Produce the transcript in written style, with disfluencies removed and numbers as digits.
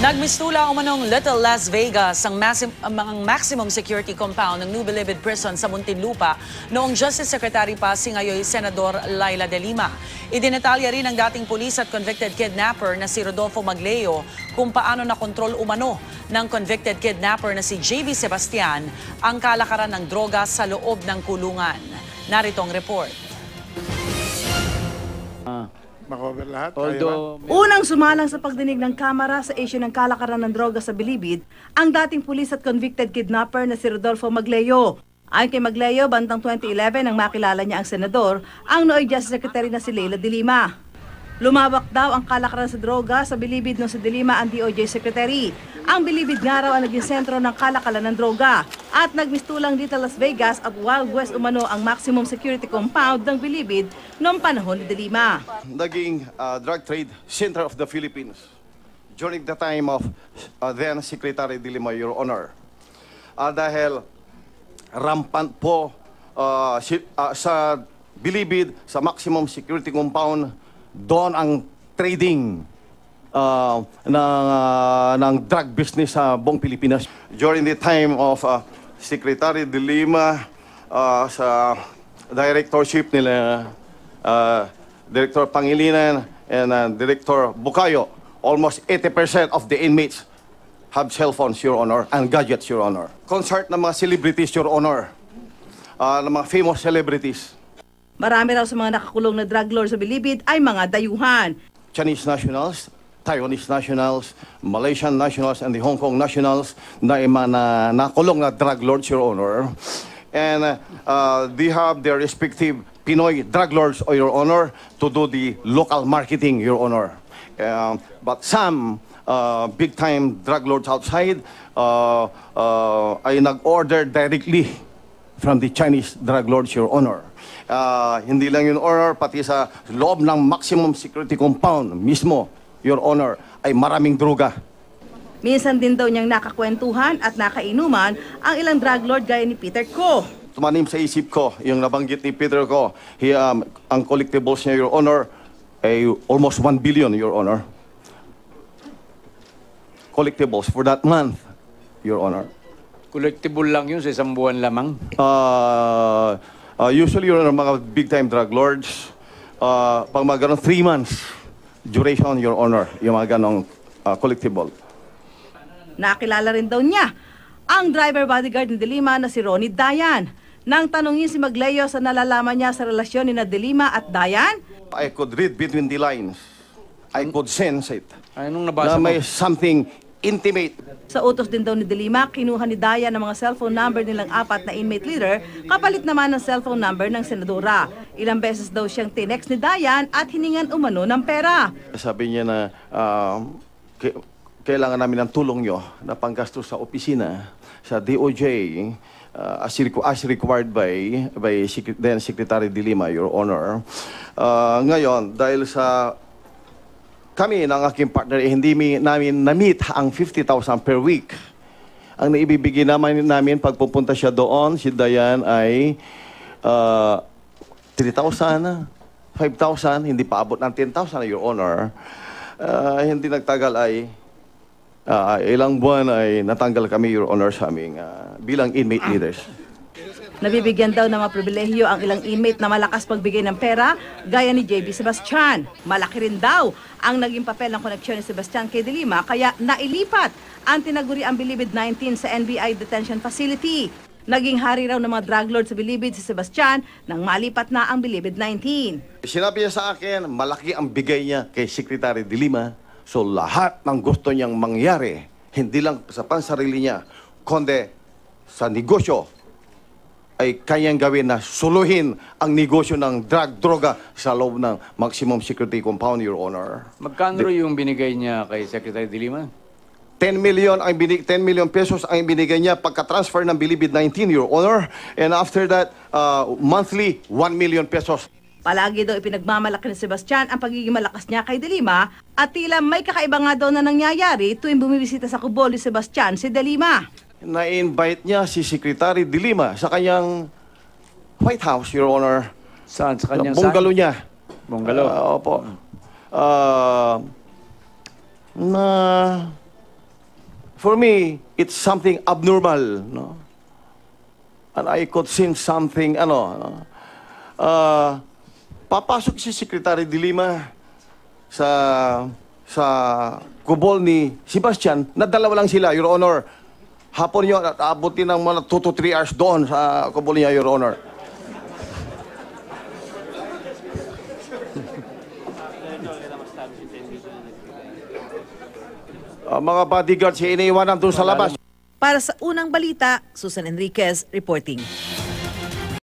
Nagmistula umanong Little Las Vegas ang maximum security compound ng New Bilibid Prison sa Muntinlupa noong Justice Secretary pa si ngayon Senador Laila De Lima. Idinetalya rin ng dating pulis at convicted kidnapper na si Rodolfo Magleo kung paano nakontrol umano ng convicted kidnapper na si JV Sebastian ang kalakaran ng droga sa loob ng kulungan. Narito ang report. Makover lahat. Unang sumalang sa pagdinig ng Kamara sa issue ng kalakaran ng droga sa Bilibid, ang dating pulis at convicted kidnapper na si Rodolfo Magleo. Ayon kay Magleo, bandang 2011 nang makilala niya ang senador, ang nooy Justice Secretary na si Laila De Lima. Lumawak daw ang kalakaran sa droga sa Bilibid nung si De Lima ang DOJ Secretary. Ang Bilibid nga raw ang naging sentro ng kalakalan ng droga. At nagmistulang dito Las Vegas at Wild West umano ang maximum security compound ng Bilibid noong panahon ni De Lima. Naging drug trade center of the Philippines during the time of then Secretary De Lima, Your Honor. Dahil rampant po sa Bilibid, sa maximum security compound, doon ang trading ng drug business sa buong Pilipinas. During the time of Secretary De Lima, sa directorship nila, Director Pangilinan and Director Bukayo, almost 80% of the inmates have cell phones, Your Honor, and gadgets, Your Honor. Concert ng mga celebrities, Your Honor, ng mga famous celebrities. Marami raw sa mga nakakulong na drug lord sa Bilibid ay mga dayuhan. Chinese nationals, Taiwanese nationals, Malaysian nationals, and the Hong Kong nationals na nakulong na drug lords, Your Honor. And they have their respective Pinoy drug lords, Your Honor, to do the local marketing, Your Honor. But some big-time drug lords outside ay nag-order directly from the Chinese drug lords, Your Honor. Hindi lang yun, Honor, pati sa loob ng maximum security compound mismo, Your Honor, ay maraming droga. Minsan din daw niyang nakakwentuhan at nakainuman ang ilang drug lord gaya ni Peter Ko. Tumanim sa isip ko, yung nabanggit ni Peter Ko, ang collectibles niya, Your Honor, ay almost 1 billion, Your Honor. Collectibles for that month, Your Honor. Collectible lang yun sa isang buwan lamang? Usually, Your Honor, mga big-time drug lords, pag mga ganun, 3 months duration, Your Honor, yung mga ganong collectible. Nakilala rin daw niya ang driver bodyguard ni De Lima na si Ronnie Dayan. Nang tanungin si Magleo sa nalalaman niya sa relasyon ni na De Lima at Dayan, I could read between the lines. I could sense it. Anong nabasa Na mo? may something intimate. sa utos din daw ni De Lima, kinuha ni Dayan ang mga cellphone number nilang 4 na inmate leader, kapalit naman ng cellphone number ng senadora. Ilang beses daw siyang tinext ni Dayan at hiningan umano ng pera. Sabi niya na kailangan namin ng tulong nyo na panggastos sa opisina, sa DOJ, as required by then Secretary De Lima, Your Honor. Ngayon, dahil sa kami ng aking partner, hindi namin na-meet ang 50,000 per week. Ang naibibigay namin pagpupunta siya doon, si Dayan ay 3,000, 5,000, hindi pa abot ng 10,000, Your Honor. Hindi nagtagal ay ilang buwan ay natanggal kami, Your Honor, sa aming bilang inmate leaders. Nabibigyan daw ng mga pribilehyo ang ilang inmate na malakas pagbigay ng pera, gaya ni JV Sebastian. Malaki rin daw ang naging papel ng koneksyon ni Sebastian kay De Lima, kaya nailipat ang tinaguriang Bilibid 19 sa NBI Detention Facility. Naging hari raw ng mga drug lord sa Bilibid si Sebastian nang malipat na ang Bilibid 19. Sinabi niya sa akin, malaki ang bigay niya kay Secretary De Lima. So lahat ng gusto niyang mangyari, hindi lang sa pansarili niya, kundi sa negosyo, ay kayang gawin na suluhin ang negosyo ng droga sa loob ng maximum security compound, Your Honor. Magkano yung binigay niya kay Secretary De Lima? 10 million pesos ang binigay niya pagka-transfer ng Bilibid 19, Your Honor. And after that, monthly, 1 million pesos. Palagi daw ipinagmamalaki ni Sebastian ang pagiging malakas niya kay De Lima at tila may kakaiba nga daw na nangyayari tuwing bumibisita sa kubo ni Sebastian si De Lima. Na-invite niya si Secretary De Lima sa kanyang White House, Your Honor. Saan? Sa kanyang bungalow niya. Bungalow? Opo. Na for me, it's something abnormal, no? And I could sense something, papasok si Secretary de Lima sa kubol ni Sebastian, na dalawa lang sila, Your Honor. Hapon yun, at abutin ng mga 2 to 3 hours doon sa kubol niya, Your Honor. Mga bodyguards, iniiwanan doon sa labas. Para sa unang balita, Susan Enriquez reporting.